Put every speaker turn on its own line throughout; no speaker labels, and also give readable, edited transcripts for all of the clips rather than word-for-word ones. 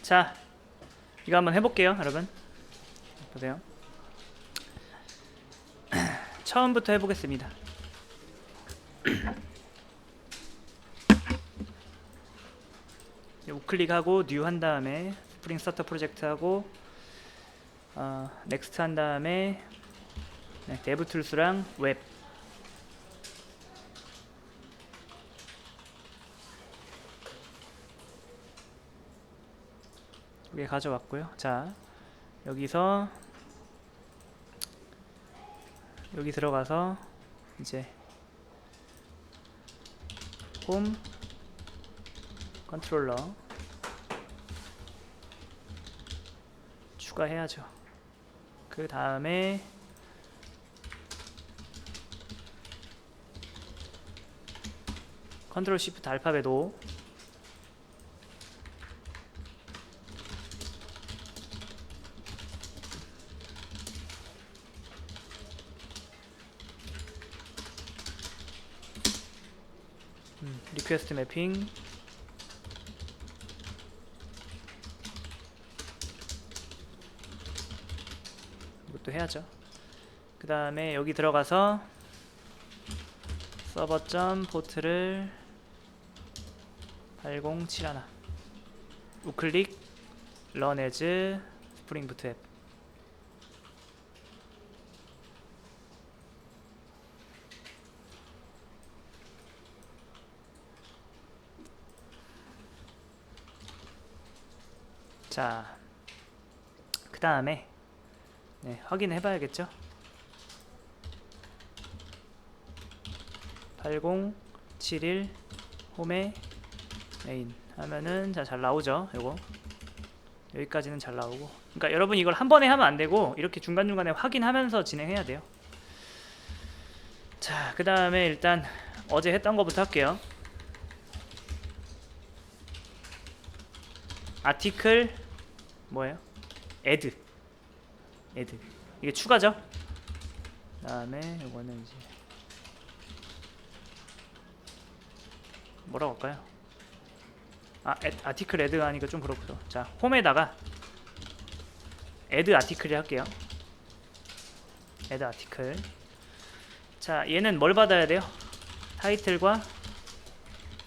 자, 이거 한번 해볼게요, 여러분. 보세요. 처음부터 해보겠습니다. 우클릭하고 뉴 한 다음에 스프링 스타터 프로젝트 하고 넥스트 한 다음에 데브 툴스랑 웹 위에 가져왔고요. 자, 여기서 여기 들어가서 이제 홈 컨트롤러 추가해야죠. 그 다음에 컨트롤 시프트 알파벳 O 리퀘스트 매핑 이것도 해야죠. 그 다음에 여기 들어가서 서버 점 포트를 8071 우클릭 run as 스프링 부트 앱 자, 그 다음에 확인해 봐야겠죠. 8071 홈에 메인 하면은 잘 나오죠. 요거 여기까지는 잘 나오고, 그러니까 여러분 이걸 한 번에 하면 안 되고 이렇게 중간중간에 확인하면서 진행해야 돼요. 자, 그 다음에 일단 어제 했던 거부터 할게요. 아티클 뭐예요? add 이게 추가죠. 그 다음에 이거는 이제 뭐라고 할까요? 아티클 add가 하니까 좀 그렇고요. 자, 홈에다가 add 아티클을 할게요. add 아티클. 자, 얘는 뭘 받아야 돼요? 타이틀과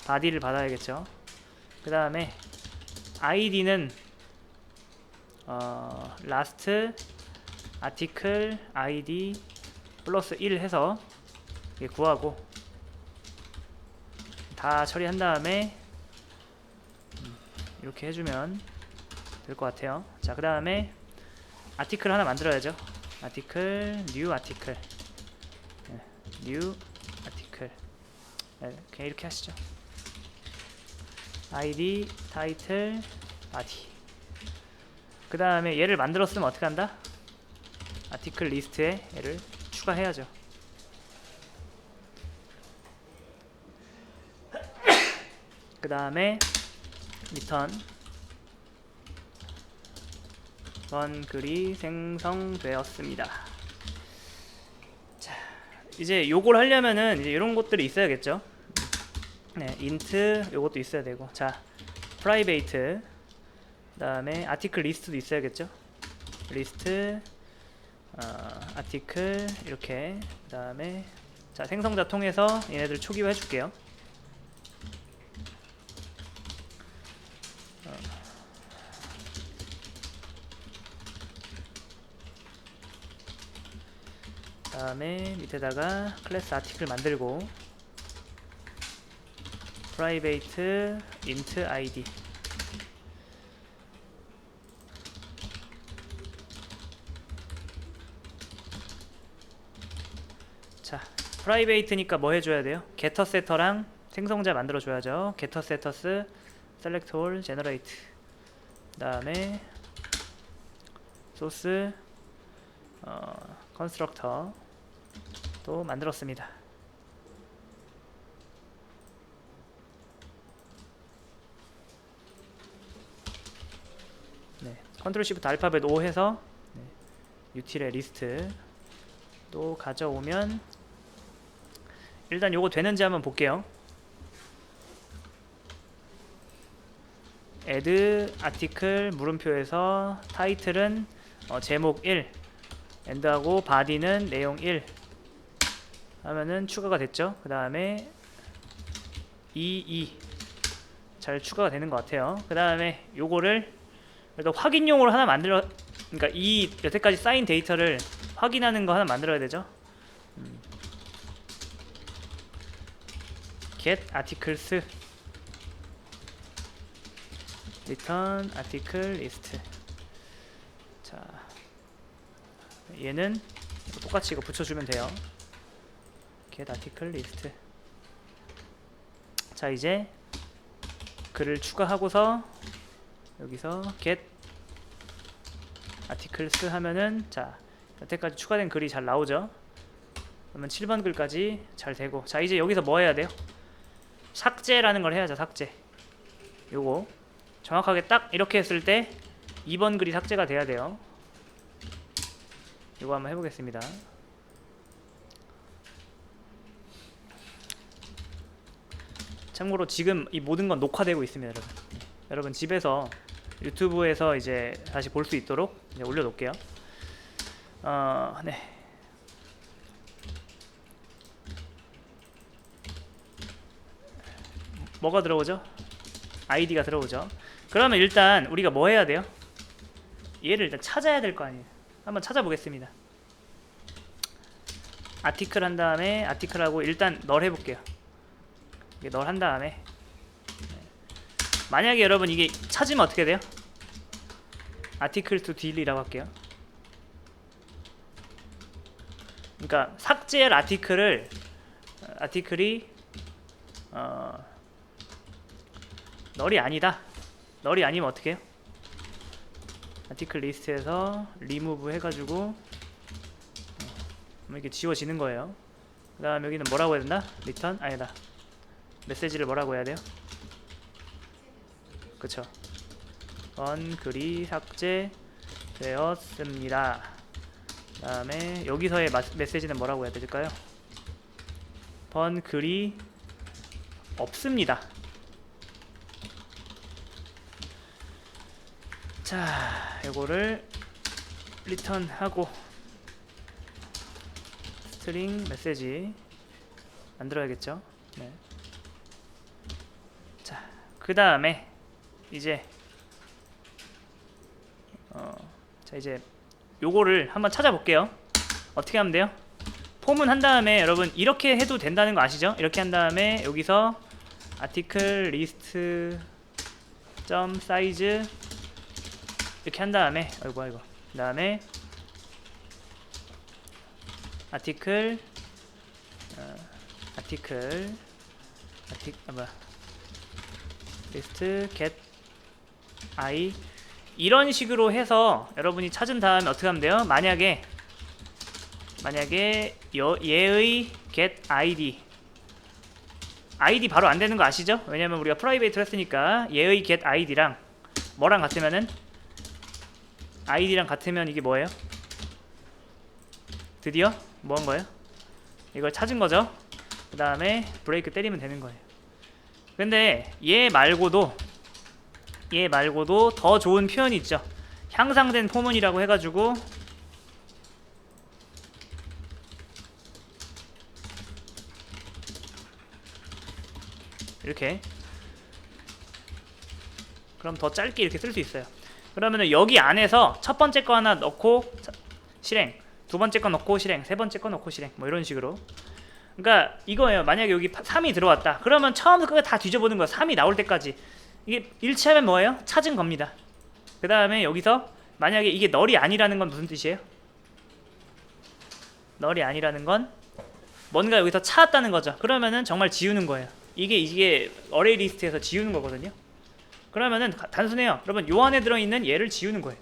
바디를 받아야겠죠. 그 다음에 id는 last 아티클 id 플러스 1 해서 구하고 다 처리한 다음에 이렇게 해주면 될 것 같아요. 자, 그 다음에 아티클 하나 만들어야죠. 아티클 new 아티클 new 아티클 그냥 이렇게 하시죠. id 타이틀 바디. 그 다음에 얘를 만들었으면 어떻게 한다? 아티클 리스트에 얘를 추가해야죠. 그 다음에 리턴 글이 생성되었습니다. 자, 이제 요걸 하려면은 이제 이런 것들이 있어야겠죠. int 요것도 있어야 되고, 자, private 그 다음에 아티클 리스트도 있어야겠죠. 리스트 아티클 이렇게. 그 다음에 자, 생성자 통해서 얘네들 초기화 해줄게요. 그 다음에 밑에다가 클래스 아티클 만들고 private int id. 자, private니까 뭐 해줘야 돼요? getter setter랑 생성자 만들어줘야죠. getter setters select all generate. 그 다음에 source constructor 또 만들었습니다. 컨트롤 시프트 알파벳 O 해서 util의 리스트 또 가져오면 일단 요거 되는지 한번 볼게요. add article 물음표에서 타이틀은 제목 1 end하고 body는 내용 1 하면은 추가가 됐죠. 그 다음에 2 잘 추가가 되는 것 같아요. 그 다음에 요거를 그래도 확인용으로 하나 만들어, 그러니까 이 여태까지 쌓인 데이터를 확인하는 거 하나 만들어야 되죠. get articles return article list. 자, 얘는 똑같이 이거 붙여주면 돼요. get article list. 자, 이제 글을 추가하고서 여기서 get articles 하면은, 자, 여태까지 추가된 글이 잘 나오죠. 그러면 7번 글까지 잘 되고, 자, 이제 여기서 뭐 해야 돼요? 삭제라는 걸 해야죠. 삭제. 요거 정확하게 딱 이렇게 했을 때 2번 글이 삭제가 돼야 돼요. 요거 한번 해보겠습니다. 참고로 지금 이 모든 건 녹화되고 있습니다, 여러분. 여러분 집에서 유튜브에서 이제 다시 볼 수 있도록 이제 올려놓을게요. 네. 뭐가 들어오죠? 아이디가 들어오죠. 그러면 일단 우리가 뭐 해야 돼요? 얘를 일단 찾아야 될 거 아니에요. 한번 찾아보겠습니다. 아티클 한 다음에 아티클하고 일단 널 해볼게요. 이게 널 한 다음에 만약에 여러분 이게 찾으면 어떻게 돼요? 아티클 to delete이라고 할게요. 그러니까 삭제할 아티클이 널이 아니다. 널이 아니면 어떻게 해요? 아티클 리스트에서 remove 해가지고 이렇게 지워지는 거예요. 그 다음 여기는 뭐라고 해야 되나? return? 아니다. 메시지를 뭐라고 해야 돼요? 그쵸. 글이 삭제되었습니다. 그 다음에 여기서의 메시지는 뭐라고 해야 될까요? 글이 없습니다. 자, 이거를 리턴하고 스트링 메시지 만들어야겠죠. 네. 자, 그 다음에 이제 자, 이제 요거를 한번 찾아볼게요. 어떻게 하면 돼요? 폼은 한 다음에 여러분 이렇게 해도 된다는 거 아시죠? 이렇게 한 다음에 여기서 article list size 이렇게 한 다음에 아이고 그 다음에 article list get I 이런 식으로 해서 여러분이 찾은 다음에 어떻게 하면 돼요? 만약에 얘의 get id 바로 안 되는 거 아시죠? 왜냐면 우리가 프라이베이트로 했으니까 얘의 get id랑 뭐랑 같으면은 id랑 같으면 이게 뭐예요? 드디어 뭐 한 거예요? 이걸 찾은 거죠. 그 다음에 브레이크 때리면 되는 거예요. 근데 얘 말고도 더 좋은 표현이 있죠. 향상된 포문이라고 해가지고 이렇게, 그럼 더 짧게 이렇게 쓸 수 있어요. 그러면은 여기 안에서 첫 번째 거 하나 넣고 실행, 두 번째 거 넣고 실행, 세 번째 거 넣고 실행, 뭐 이런 식으로. 그러니까 이거예요. 만약에 여기 3이 들어왔다. 그러면 처음부터 끝까지 다 뒤져보는 거야. 3이 나올 때까지. 이게 일치하면 뭐예요? 찾은 겁니다. 그 다음에 여기서 만약에 이게 널이 아니라는 건 무슨 뜻이에요? 널이 아니라는 건 뭔가 여기서 찾았다는 거죠. 그러면은 정말 지우는 거예요. 이게 어레이 리스트에서 지우는 거거든요. 그러면은 단순해요. 여러분 요 안에 들어있는 얘를 지우는 거예요.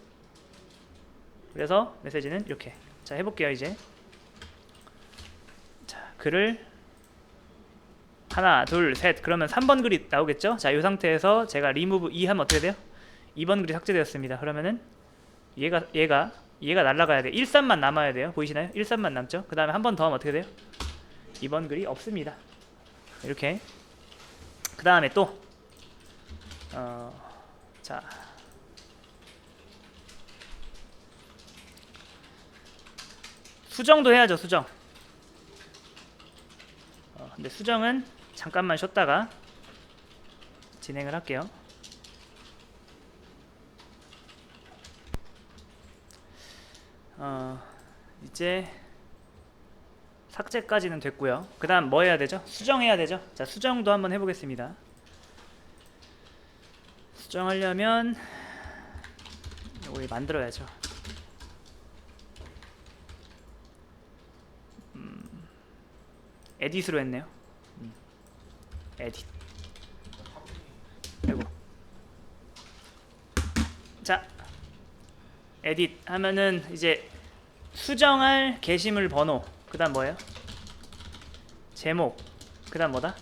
그래서 메시지는 이렇게. 자, 해볼게요. 이제 자, 글을 하나 둘 셋 그러면 3번 글이 나오겠죠. 자, 이 상태에서 제가 remove 2 하면 어떻게 돼요? 2번 글이 삭제되었습니다. 그러면은 얘가 날아가야 돼요. 13만 남아야 돼요. 보이시나요? 13만 남죠. 그 다음에 한 번 더 하면 어떻게 돼요? 2번 글이 없습니다. 이렇게. 그 다음에 또 자, 수정도 해야죠. 수정. 근데 수정은 잠깐만 쉬었다가 진행을 할게요. 이제 삭제까지는 됐고요. 그 다음 뭐 해야 되죠? 수정해야 되죠. 자, 수정도 한번 해보겠습니다. 수정하려면 이걸 만들어야죠. 에딧으로 했네요. 에딧. 아이고. 자, 에딧 하면은 이제 수정할 게시물 번호, 그 다음 뭐예요? 제목, 그 다음 뭐다?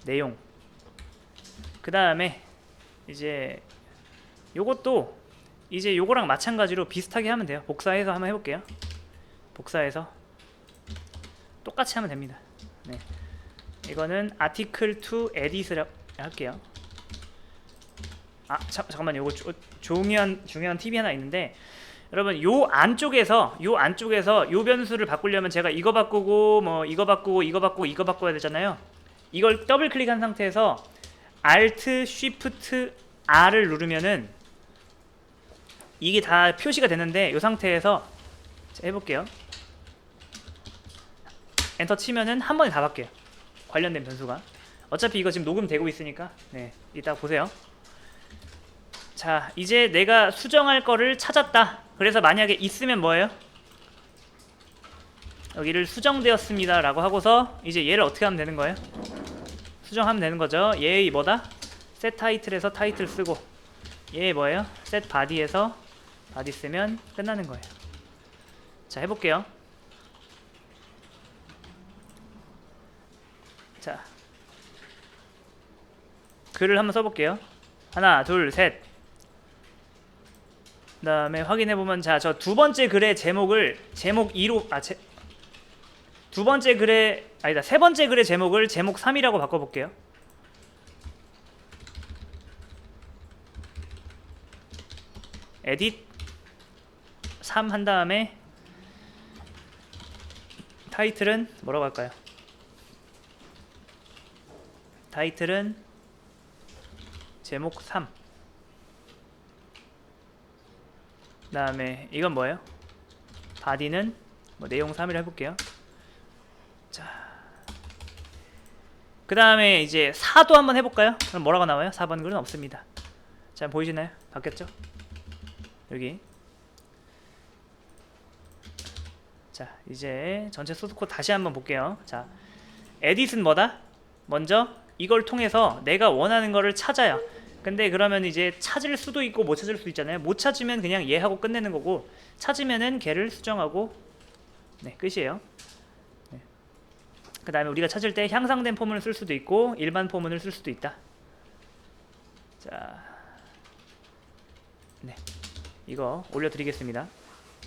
내용. 그 다음에 이제 요것도 이제 요거랑 마찬가지로 비슷하게 하면 돼요. 복사해서 한번 해볼게요. 복사해서 똑같이 하면 됩니다. 네. 이거는 article to edit을 할게요. 잠깐만요. 요거 중요한 팁이 하나 있는데, 여러분 요 안쪽에서 요 변수를 바꾸려면 제가 이거 바꾸고 뭐 이거 바꾸고 이거 바꾸고 이거 바꿔야 되잖아요. 이걸 더블 클릭한 상태에서 Alt Shift R을 누르면은 이게 다 표시가 되는데, 요 상태에서 해볼게요. 엔터 치면은 한 번에 다 바뀌어요. 관련된 변수가. 어차피 이거 지금 녹음되고 있으니까 네, 이따 보세요. 자, 이제 내가 수정할 거를 찾았다. 그래서 만약에 있으면 뭐예요? 여기를 수정되었습니다 라고 하고서 이제 얘를 어떻게 하면 되는 거예요? 수정하면 되는 거죠. 얘의 뭐다? set title에서 타이틀 쓰고, 얘 뭐예요? set body에서 body 쓰면 끝나는 거예요. 자, 해볼게요. 자, 글을 한번 써볼게요. 하나, 둘, 셋. 그 다음에 확인해보면, 자, 저 두 번째 글의 제목을 제목 2로, 두 번째 글의, 아니다, 세 번째 글의 제목을 제목 3이라고 바꿔볼게요. 에딧 3 한 다음에 타이틀은 뭐라고 할까요? 타이틀은 제목 3. 그 다음에 이건 뭐예요? 바디는 뭐 내용 3이라 해볼게요. 자, 그 다음에 이제 4도 한번 해볼까요? 그럼 뭐라고 나와요? 4번 글은 없습니다. 자, 보이시나요? 바뀌었죠? 여기. 자, 이제 전체 소스 코드 다시 한번 볼게요. 자, 에딧은 뭐다? 먼저 이걸 통해서 내가 원하는 거를 찾아요. 근데 그러면 이제 찾을 수도 있고 못 찾을 수도 있잖아요. 못 찾으면 그냥 얘 하고 끝내는 거고, 찾으면은 걔를 수정하고, 네, 끝이에요. 네. 그 다음에 우리가 찾을 때 향상된 포문을 쓸 수도 있고 일반 포문을 쓸 수도 있다. 자, 네, 이거 올려드리겠습니다.